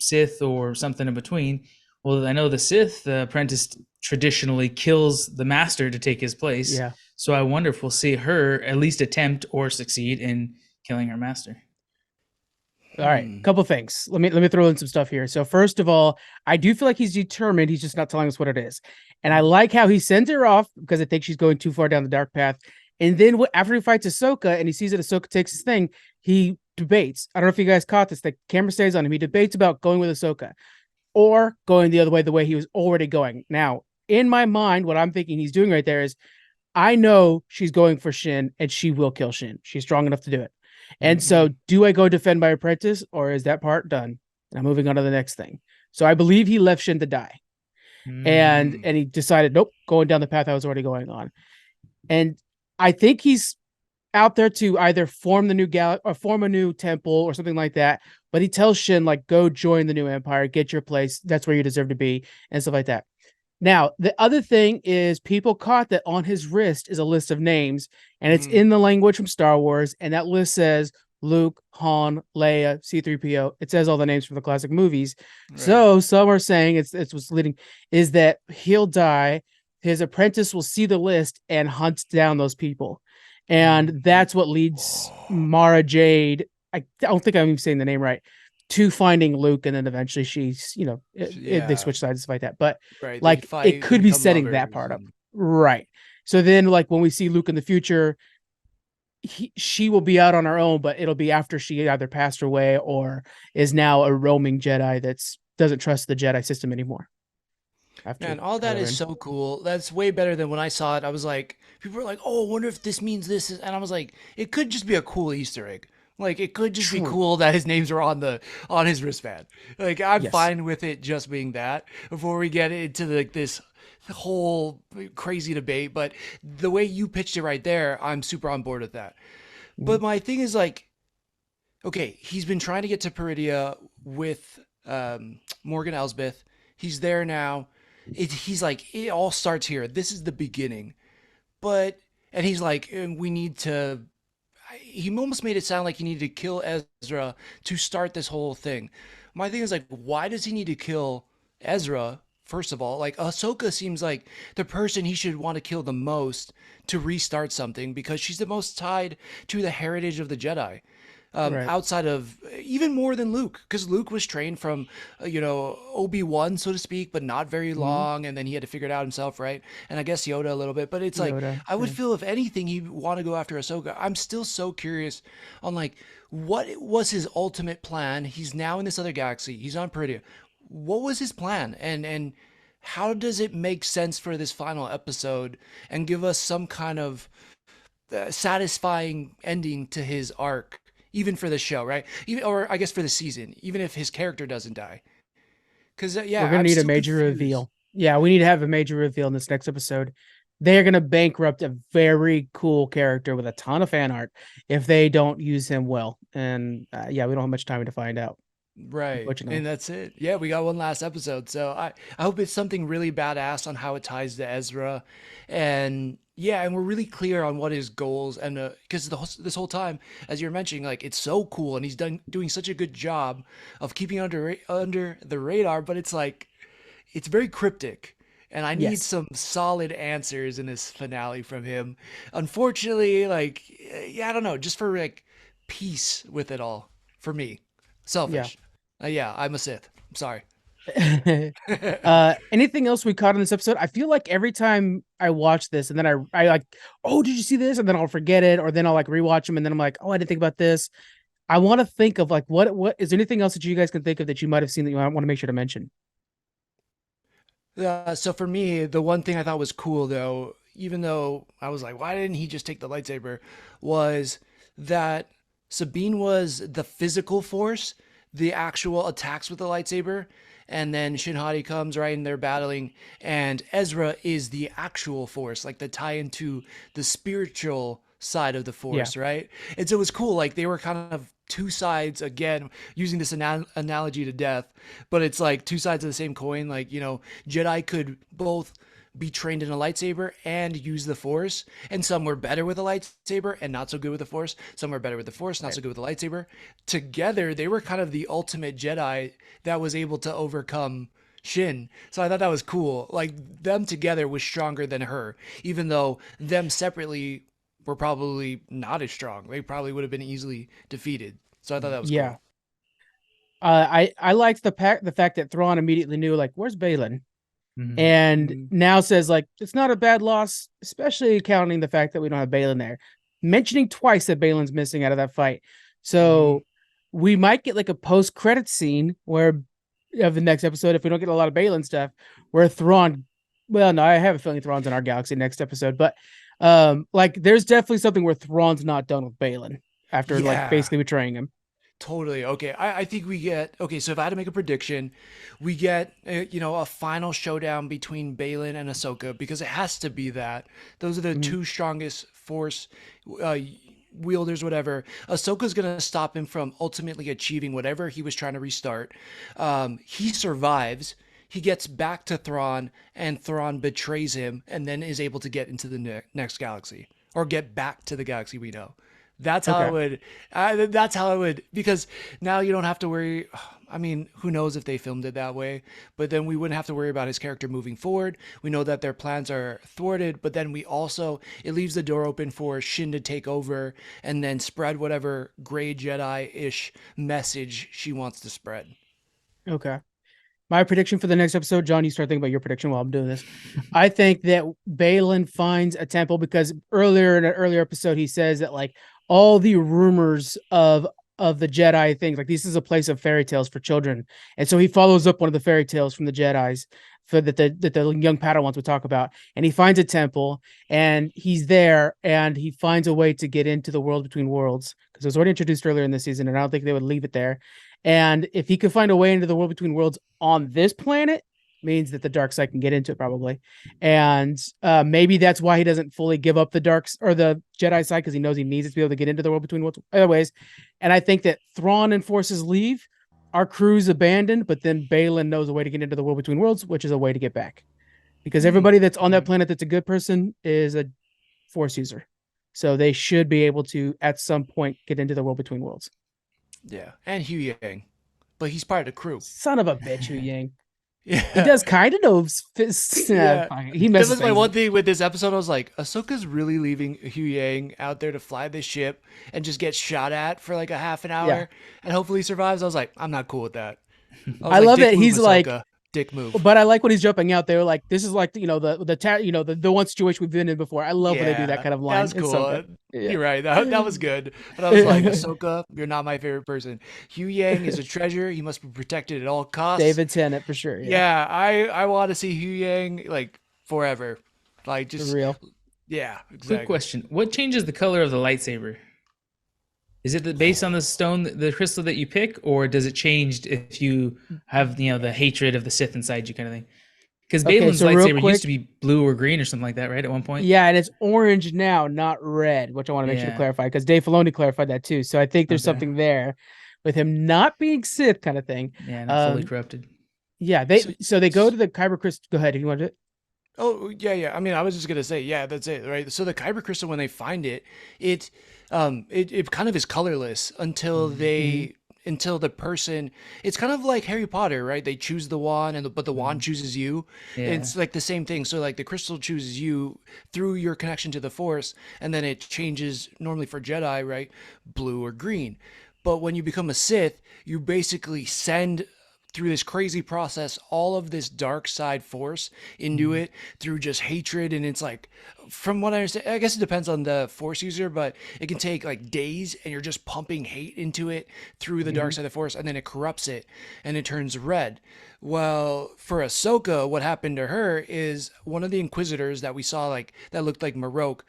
S3: Sith or something in between. Well, I know the Sith, the apprentice traditionally kills the master to take his place.
S1: Yeah.
S3: So I wonder if we'll see her at least attempt or succeed in killing her master.
S1: All right, couple things. Let me throw in some stuff here. So first of all, I do feel like he's determined. He's just not telling us what it is. And I like how he sends her off, because I think she's going too far down the dark path. And then after he fights Ahsoka and he sees that Ahsoka takes his thing, he debates. I don't know if you guys caught this. The camera stays on him. He debates about going with Ahsoka or going the other way, the way he was already going. Now, in my mind, what I'm thinking he's doing right there is, I know she's going for Shin and she will kill Shin. She's strong enough to do it. And so do I go defend my apprentice, or is that part done? And I'm moving on to the next thing. So I believe he left Shin to die. And he decided, nope, going down the path I was already going on. And I think he's out there to either form the new or form a new temple or something like that. But he tells Shin, like, go join the new empire, get your place. That's where you deserve to be, and stuff like that. Now, the other thing is people caught that on his wrist is a list of names, and it's in the language from Star Wars, and that list says Luke, Han, Leia, C-3PO. It says all the names from the classic movies. Right. So some are saying it's what's leading is that he'll die, his apprentice will see the list and hunt down those people. And that's what leads Mara Jade, I don't think I'm even saying the name right, to finding Luke, and then eventually she's, they switch sides and stuff like that. But like it could be setting that part up. Right. So then like when we see Luke in the future, she will be out on her own, but it'll be after she either passed away or is now a roaming Jedi that's doesn't trust the Jedi system anymore.
S2: Man, all that is so cool. That's way better than when I saw it. I was like, people were like, oh, I wonder if this means this. And I was like, it could just be a cool Easter egg. Like, it could just be cool that his names are on his wristband. Like, I'm fine with it just being that before we get into this whole crazy debate. But the way you pitched it right there, I'm super on board with that. But my thing is like, okay, he's been trying to get to Peridia with Morgan Elsbeth. He's there now. He's like, it all starts here. This is the beginning. And he's like, we need to, he almost made it sound like he needed to kill Ezra to start this whole thing. My thing is like, why does he need to kill Ezra? First of all, like Ahsoka seems like the person he should want to kill the most to restart something, because she's the most tied to the heritage of the Jedi. Outside of even more than Luke, because Luke was trained from, Obi-Wan, so to speak, but not very long. And then he had to figure it out himself. Right. And I guess Yoda a little bit, but it's like, I would feel if anything, he'd want to go after Ahsoka. I'm still so curious on like, what was his ultimate plan? He's now in this other galaxy. He's on Peridia. What was his plan? And how does it make sense for this final episode and give us some kind of satisfying ending to his arc? Even for the show, right? Or I guess for the season, even if his character doesn't die. Because we're
S1: gonna need a major reveal. Yeah, we need to have a major reveal in this next episode. They are gonna bankrupt a very cool character with a ton of fan art if they don't use him well. And we don't have much time to find out.
S2: Right. And that's it. Yeah, we got one last episode. So I hope it's something really badass on how it ties to Ezra. And and we're really clear on what his goals, and because this whole time, as you're mentioning, like, it's so cool, and he's doing such a good job of keeping under the radar, but it's like, it's very cryptic, and I need some solid answers in this finale from him. Unfortunately, like, I don't know, just for like peace with it all, for me, selfish. I'm a Sith. I'm sorry.
S1: Anything else we caught in this episode? I feel like every time I watch this and then I like, oh, did you see this? And then I'll forget it, or then I'll like rewatch them and then I'm like, oh, I didn't think about this. I want to think of like, what is there anything else that you guys can think of that you might have seen that you want to make sure to mention?
S2: So for me, the one thing I thought was cool, though, even though I was like, why didn't he just take the lightsaber, was that Sabine was the physical force, the actual attacks with the lightsaber. And then Shin Hati comes, right, and they're battling. And Ezra is the actual force, like the tie into the spiritual side of the force, right? And so it was cool. Like, they were kind of two sides, again, using this analogy to death. But it's like two sides of the same coin. Like, Jedi could both be trained in a lightsaber and use the force, and some were better with a lightsaber and not so good with the force. Some were better with the force, not so good with the lightsaber. Together, they were kind of the ultimate Jedi that was able to overcome Shin. So I thought that was cool. Like, them together was stronger than her, even though them separately were probably not as strong. They probably would have been easily defeated. So I thought that was cool.
S1: I liked the fact that Thrawn immediately knew, like, where's Balin? And now says, like, it's not a bad loss, especially counting the fact that we don't have Balin there. Mentioning twice that Balin's missing out of that fight. So we might get like a post-credit scene of the next episode, if we don't get a lot of Balin stuff, where Thrawn Well, no, I have a feeling Thrawn's in our galaxy next episode, but like there's definitely something where Thrawn's not done with Balin after like
S2: Yeah.
S1: basically betraying him.
S2: Totally. Okay. I think we get, okay. So if I had to make a prediction, we get, a final showdown between Balin and Ahsoka because it has to be that. Those are the
S1: Mhm.
S2: two strongest force uh, wielders, whatever. Ahsoka's going to stop him from ultimately achieving whatever he was trying to restart. He survives. He gets back to Thrawn, and Thrawn betrays him and then is able to get into the next galaxy or get back to the galaxy we know. That's how I
S1: Okay.
S2: would. That's how I would, because now you don't have to worry. I mean, who knows if they filmed it that way? But then we wouldn't have to worry about his character moving forward. We know that their plans are thwarted, but then we also it leaves the door open for Shin to take over and then spread whatever gray Jedi-ish message she wants to spread.
S1: Okay. My prediction for the next episode, John, you start thinking about your prediction while I'm doing this. I think that Balin finds a temple because earlier in an earlier episode, he says that like all the rumors of the Jedi things, like this is a place of fairy tales for children. And so he follows up one of the fairy tales from the Jedi's for that the young Padawans would talk about. And he finds a temple and he's there and he finds a way to get into the world between worlds because it was already introduced earlier in the season, and I don't think they would leave it there. And if he could find a way into the world between worlds on this planet, means that the dark side can get into it probably. And maybe that's why he doesn't fully give up the or the Jedi side, because he knows he needs it to be able to get into the world between worlds other ways. And I think that Thrawn and forces leave, our crew's abandoned, but then Balin knows a way to get into the world between worlds, which is a way to get back. Because everybody that's on that planet that's a good person is a force user. So they should be able to, at some point, get into the world between worlds.
S2: Yeah, and Hu Yang, but he's part of the crew.
S1: Son of a bitch, Hu Yang.
S2: Yeah,
S1: He does kind of know.
S2: yeah.
S1: He
S2: That
S1: messes
S2: was my
S1: things
S2: one
S1: up.
S2: thing with this episode. I was like, Ahsoka's really leaving Hu Yang out there to fly this ship and just get shot at for like a half an hour
S1: Yeah.
S2: and hopefully survives. I was like, I'm not cool with that. I was
S1: I
S2: like,
S1: love
S2: dick
S1: that
S2: move,
S1: he's like,
S2: Ahsoka. Dick move.
S1: but I like when he's jumping out there. Like this is like the one situation we've been in before. I love when they do that kind of line.
S2: That was
S1: It's
S2: cool.
S1: so good. Yeah.
S2: You're right. That was good. But I was like, Ahsoka, you're not my favorite person. Hu Yang is a treasure. He must be protected at all costs.
S1: David Tennant for sure.
S2: Yeah, I want to see Hu Yang like forever. Like
S1: For
S2: just
S1: real.
S2: yeah, exactly.
S3: Quick question: what changes the color of the lightsaber? Is it based on the stone, the crystal that you pick, or does it change if you have the hatred of the Sith inside you, kind of thing? Because
S1: Okay,
S3: Balin's
S1: so real
S3: lightsaber
S1: quick-
S3: used to be blue or green or something like that, right? At one point.
S1: Yeah, and it's orange now, not red, which I want to make sure to
S3: Yeah.
S1: clarify because Dave Filoni clarified that too. So I think there's
S3: Okay.
S1: something there with him not being Sith kind of thing.
S3: Yeah, not fully
S1: Um,
S3: corrupted.
S1: Yeah, so they go to the Kyber crystal. Go ahead if you want to.
S2: Oh yeah. I mean, I was just gonna say, yeah, that's it, right? So the Kyber crystal, when they find it, it kind of is colorless until until the person. It's kind of like Harry Potter, right? They choose the wand, but the wand chooses you.
S3: Yeah.
S2: It's like the same thing. So like the crystal chooses you through your connection to the Force, and then it changes normally for Jedi, right? Blue or green. But when you become a Sith, you basically send through this crazy process all of this dark side force into it through just hatred. And it's like, from what I understand, I guess it depends on the force user, but it can take like days and you're just pumping hate into it through the dark side of the force, and then it corrupts it and it turns red. Well, for Ahsoka, what happened to her is one of the Inquisitors that we saw, like that looked like Marok,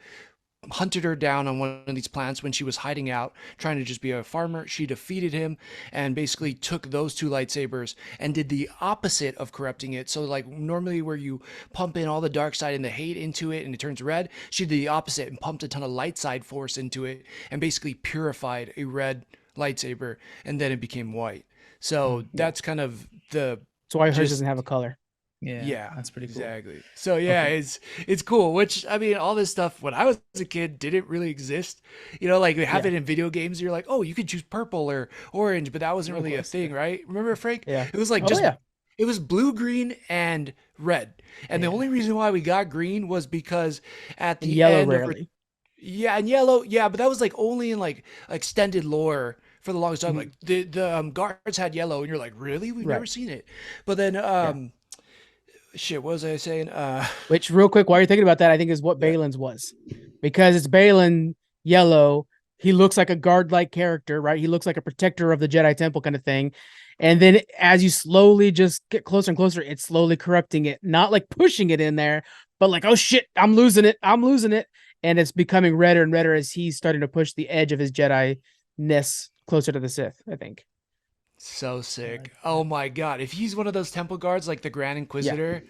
S2: hunted her down on one of these plants when she was hiding out, trying to just be a farmer. She defeated him and basically took those two lightsabers and did the opposite of corrupting it. So like normally where you pump in all the dark side and the hate into it and it turns red, she did the opposite and pumped a ton of light side force into it and basically purified a red lightsaber, and then it became white. So that's kind of the
S1: That's why hers
S2: Just-
S1: doesn't have a color.
S2: yeah,
S3: that's pretty cool.
S2: exactly. So yeah, it's cool. Which I mean, all this stuff when I was a kid didn't really exist. Like they have it in video games. You're like, oh, you could choose purple or orange, but that wasn't really a thing, right? Remember, Frank?
S1: Yeah.
S2: It was like it was blue, green, and red. And the only reason why we got green was because at the
S1: Yellow
S2: end
S1: rarely.
S2: yeah, and yellow, yeah, but that was like only in like extended lore for the longest time. Like the guards had yellow, and you're like, really? We've never
S1: Right.
S2: seen it. But then shit, what was I saying?
S1: Which, real quick, while you're thinking about that, I think is what Balin's was, because it's Balin yellow, he looks like a guard-like character, right? He looks like a protector of the Jedi Temple kind of thing. And then as you slowly just get closer and closer, it's slowly corrupting it, not like pushing it in there, but like, oh shit, I'm losing it. I'm losing it. And it's becoming redder and redder as he's starting to push the edge of his Jedi-ness closer to the Sith, I think.
S2: So sick. Oh my God. If he's one of those temple guards like the Grand Inquisitor,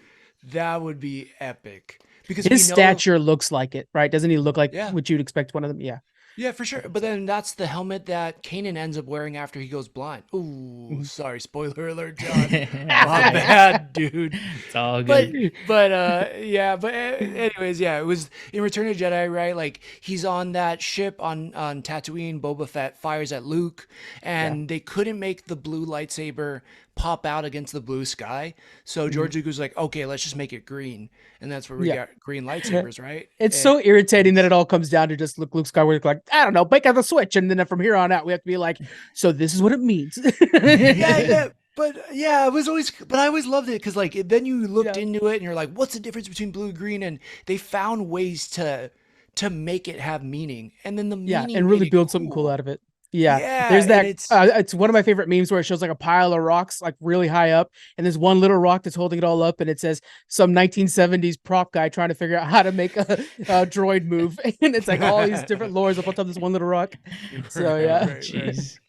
S2: that would be epic. Because
S1: his
S2: we know,
S1: stature looks like it, right? Doesn't he look like
S2: yeah.
S1: what you'd expect one of them? Yeah.
S2: Yeah, for sure. But then that's the helmet that Kanan ends up wearing after he goes blind. Ooh,
S1: Mhm.
S2: sorry, spoiler alert, John. My bad, dude.
S3: It's all good.
S2: But anyways, yeah, it was in Return of the Jedi, right? Like he's on that ship on Tatooine. Boba Fett fires at Luke, and they couldn't make the blue lightsaber pop out against the blue sky. So George Lucas was like, okay, let's just make it green, and that's where we got green lightsabers, right?
S1: It's so irritating that it all comes down to just Luke Skywalker like, I don't know, break out the switch, and then from here on out we have to be like, so this is what it means.
S2: yeah. But yeah, it was always, but I always loved it because like then you looked into it and you're like, what's the difference between blue and green? And they found ways to make it have meaning, and then the meaning
S1: and really
S2: made it
S1: build something cool out of it.
S2: Yeah,
S1: there's that.
S2: and
S1: It's one of my favorite memes where it shows like a pile of rocks like really high up, and there's one little rock that's holding it all up, and it says some 1970s prop guy trying to figure out how to make a droid move, and it's like all these different lores up on top of this one little rock. So
S3: Jeez.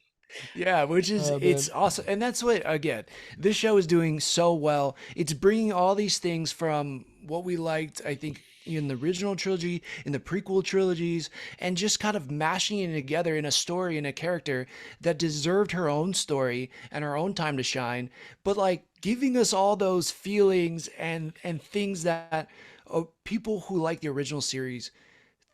S2: Yeah, which is it's awesome, and that's what again this show is doing so well. It's bringing all these things from what we liked, I think, in the original trilogy, in the prequel trilogies, and just kind of mashing it together in a story and a character that deserved her own story and her own time to shine, but like giving us all those feelings and things that people who like the original series,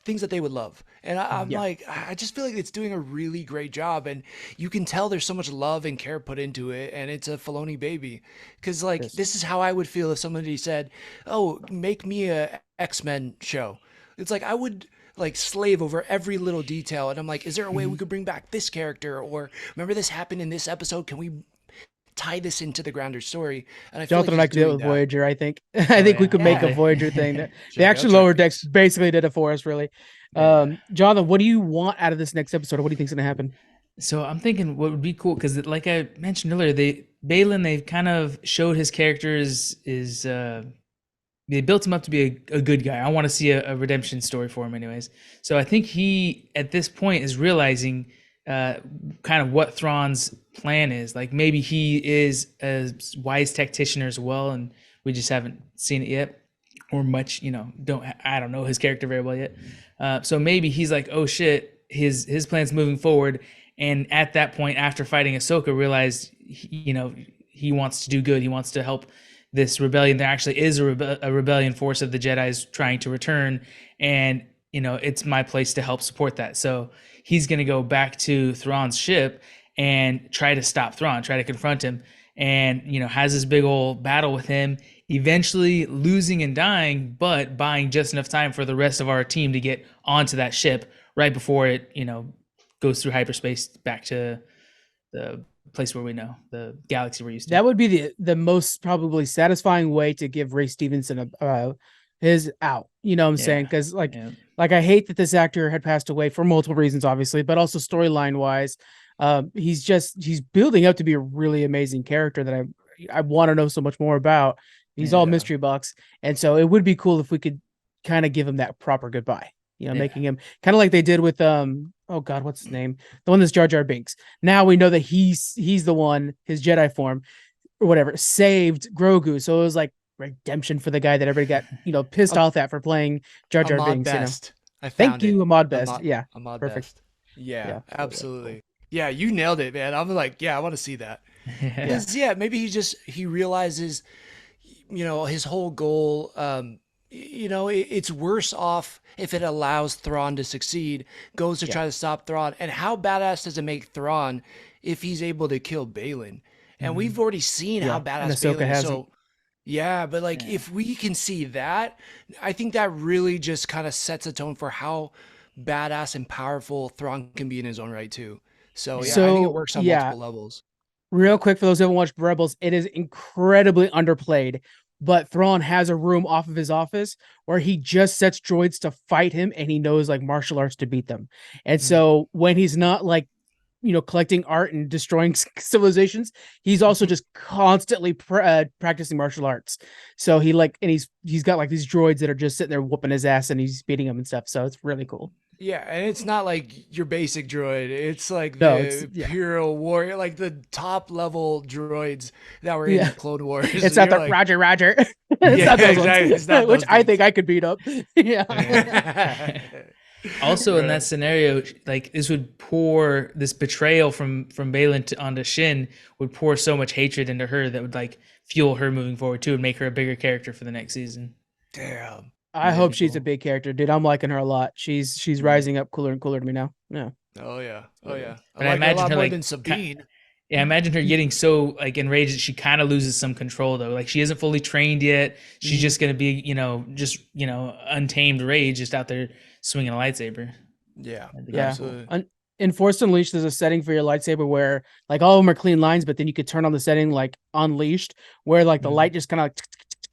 S2: things that they would love. And I'm like, I just feel like it's doing a really great job. And you can tell there's so much love and care put into it. And it's a Filoni baby. Because like, this is how I would feel if somebody said, oh, make me a X-Men show. It's like, I would like slave over every little detail. And I'm like, is there a way we could bring back this character? Or remember this happened in this episode? Can we tie this into the grander story? And I feel
S1: Jonathan
S2: like
S1: like to do it with Voyager, I think. I think we could make a Voyager thing. They actually Lower Decks basically did it for us, really. Jonathan, what do you want out of this next episode? What do you think's gonna happen?
S3: So I'm thinking what would be cool, because like I mentioned earlier, they've kind of showed his character is they built him up to be a good guy. I want to see a redemption story for him anyways. So I think he at this point is realizing kind of what Thrawn's plan is. Like maybe he is a wise tactician as well, and we just haven't seen it yet, or much. I don't know his character very well yet. So maybe he's like, oh shit, his plan's moving forward, and at that point, after fighting Ahsoka, realized he wants to do good. He wants to help this rebellion. There actually is a rebellion force of the Jedi's trying to return, and it's my place to help support that. So he's going to go back to Thrawn's ship and try to stop Thrawn, try to confront him, and has this big old battle with him, eventually losing and dying, but buying just enough time for the rest of our team to get onto that ship right before it goes through hyperspace back to the place where we know, the galaxy we're used to.
S1: That would be the most probably satisfying way to give Ray Stevenson his out. You know what I'm saying? Because like I hate that this actor had passed away for multiple reasons, obviously, but also storyline wise, he's building up to be a really amazing character that I want to know so much more about. He's all mystery box, and so it would be cool if we could kind of give him that proper goodbye. Making him kind of like they did with oh god, what's his name? The one that's Jar Jar Binks. Now we know that he's the one, his Jedi form or whatever, saved Grogu. So it was like redemption for the guy that everybody got pissed off at for playing Jar Jar Binks.
S2: Best.
S1: Thank you, Ahmad Best.
S2: Ahmad
S1: perfect.
S2: Best. Yeah, absolutely. Yeah, you nailed it, man. I'm like, I want to see that. Maybe he realizes, his whole goal. It's worse off if it allows Thrawn to succeed, goes to try to stop Thrawn. And how badass does it make Thrawn if he's able to kill Balin? And we've already seen how badass Balin is. So, but like if we can see that, I think that really just kind of sets a tone for how badass and powerful Thrawn can be in his own right too. So I think it works on multiple levels.
S1: Real quick, for those who haven't watched Rebels, it is incredibly underplayed but Thrawn has a room off of his office where he just sets droids to fight him, and he knows like martial arts to beat them. And so when he's not like, collecting art and destroying civilizations, he's also just constantly practicing martial arts. So he's got like these droids that are just sitting there whooping his ass, and he's beating them and stuff. So it's really cool.
S2: Yeah, and it's not like your basic droid. It's like
S1: it's
S2: the Imperial Warrior, like the top level droids that were in the Clone Wars.
S1: It's not the
S2: like,
S1: Roger.
S2: Exactly. It's not
S1: which
S2: those
S1: I
S2: dudes.
S1: think I could beat up. Yeah.
S3: Also, in that scenario, like this betrayal from Balin onto Shin would pour so much hatred into her that would like fuel her moving forward too, and make her a bigger character for the next season.
S2: Damn.
S1: I hope she's a big character, dude. I'm liking her a lot. She's rising up cooler and cooler to me now. Yeah.
S2: Oh yeah. Oh yeah.
S3: But I imagine her
S2: more
S3: like
S2: than Sabine.
S3: Yeah, I imagine her getting so like enraged that she kind of loses some control though. Like she isn't fully trained yet. She's just gonna be, untamed rage, just out there swinging a lightsaber.
S2: Yeah.
S1: Absolutely. In Force Unleashed, there's a setting for your lightsaber where like all of them are clean lines, but then you could turn on the setting like Unleashed, where like the light just kind of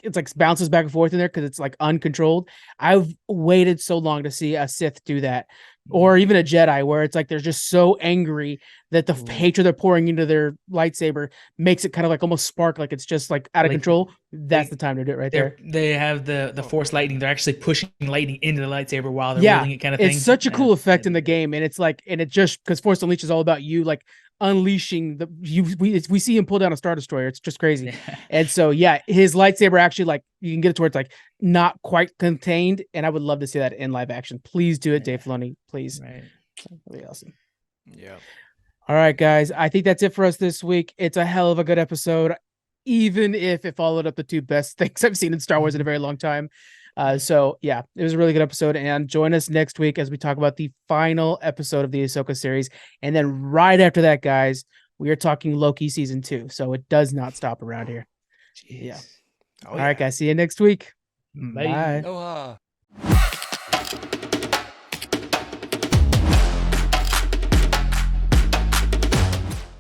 S1: it's like bounces back and forth in there because it's like uncontrolled. I've waited so long to see a Sith do that, or even a Jedi, where it's like they're just so angry that the hatred they're pouring into their lightsaber makes it kind of like almost spark, like it's just like out of control. That's the time to do it right there.
S3: They have the Force lightning. They're actually pushing lightning into the lightsaber while they're wielding it, kind of thing.
S1: It's such a cool effect in the game, and it's like, and it just because Force Unleashed is all about you like unleashing we see him pull down a Star Destroyer. It's just crazy. And so his lightsaber actually, like, you can get it to where it's like not quite contained, and I would love to see that in live action. Please do it, Dave Filoni, please.
S3: Right.
S1: That'd be awesome.
S2: Yeah.
S1: All right, guys, I think that's it for us this week. It's a hell of a good episode, even if it followed up the two best things I've seen in Star Wars in a very long time. So it was a really good episode, and join us next week as we talk about the final episode of the Ahsoka series. And then right after that, guys, we are talking Loki season 2. So it does not stop around here.
S3: Jeez.
S1: All right, guys, see you next week.
S3: Bye.
S1: Bye.
S2: Aloha.